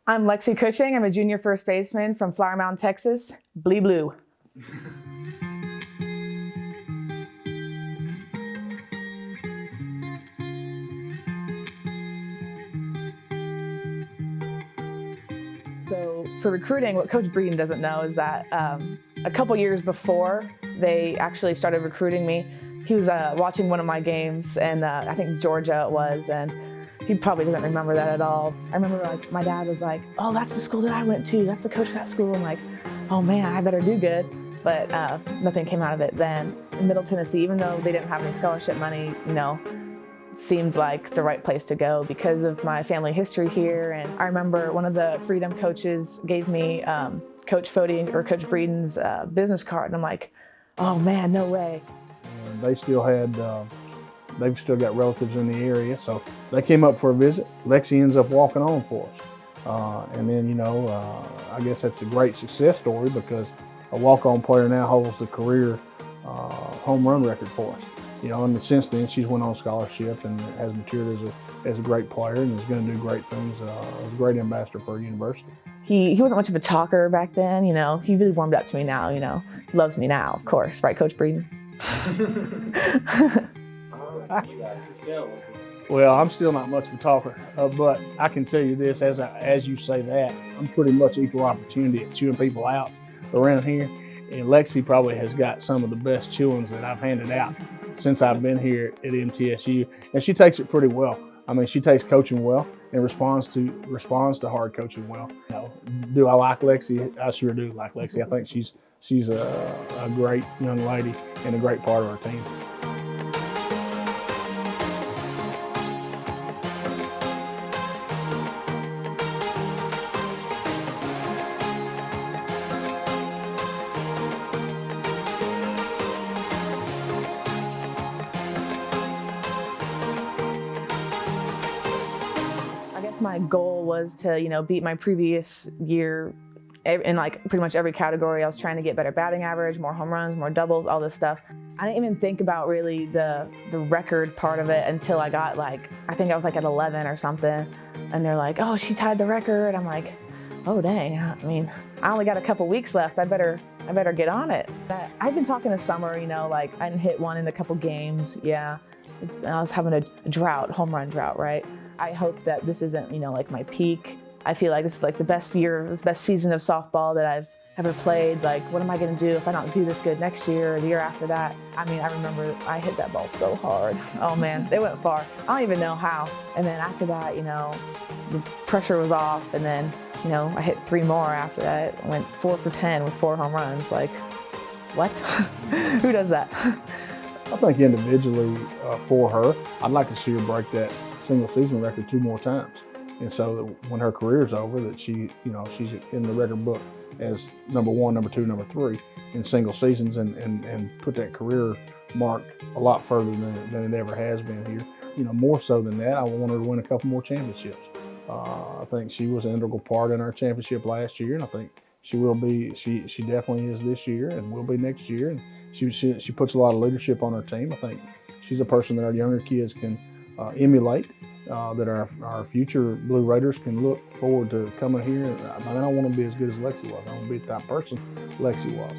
I'm Lexi Cushing. I'm a junior first baseman from Mound, Texas. Blee Blue. So for recruiting, what Coach Breeden doesn't know is that a couple years before they actually started recruiting me, he was watching one of my games, and I think Georgia it was, and he probably doesn't remember that at all. I remember like my dad was like, "Oh, that's the school that I went to. That's the coach of that school." I'm like, "Oh man, I better do good." But nothing came out of it then. In Middle Tennessee, even though they didn't have any scholarship money, seemed like the right place to go because of my family history here. And I remember one of the Freedom coaches gave me Coach Breeden's business card, and I'm like, "Oh man, no way." They still had, they've still got relatives in the area, so they came up for a visit. Lexi ends up walking on for us. And then, I guess that's a great success story because a walk-on player now holds the career home run record for us. And since then, she's went on scholarship and has matured as a great player and is going to do great things as a great ambassador for our university. He wasn't much of a talker back then, He really warmed up to me now, He loves me now, of course. Right, Coach Breeden? Well, I'm still not much of a talker, but I can tell you this, as you say that, I'm pretty much equal opportunity at chewing people out around here. And Lexi probably has got some of the best chewings that I've handed out since I've been here at MTSU. And she takes it pretty well. I mean, she takes coaching well and responds to hard coaching well. Do I like Lexi? I sure do like Lexi. I think she's a great young lady and a great part of our team. My goal was to, beat my previous year in like pretty much every category. I was trying to get better batting average, more home runs, more doubles, all this stuff. I didn't even think about really the record part of it until I got I think I was like at 11 or something. And they're like, "Oh, she tied the record." I'm like, "Oh, dang. I mean, I only got a couple weeks left. I better get on it." I've been talking to Summer, I didn't hit one in a couple games. Yeah, I was having a home run drought, right? I hope that this isn't, like my peak. I feel like this is like the best season of softball that I've ever played. Like, what am I going to do if I don't do this good next year or the year after that? I mean, I remember I hit that ball so hard. Oh man, it went far. I don't even know how. And then after that, the pressure was off. And then, I hit 3 more after that. I went 4 for 10 with 4 home runs. Like, what? Who does that? I think individually for her, I'd like to see her break that single season record 2 more times. And so that when her career is over, that she's in the record book as number 1, number 2, number 3 in single seasons and put that career mark a lot further than it ever has been here. More so than that, I want her to win a couple more championships. I think she was an integral part in our championship last year, and I think she will be, she definitely is this year and will be next year. And she puts a lot of leadership on her team. I think she's a person that our younger kids can emulate, that our future Blue Raiders can look forward to coming here. I mean, I don't want to be as good as Lexi was. I want to be the type of person Lexi was.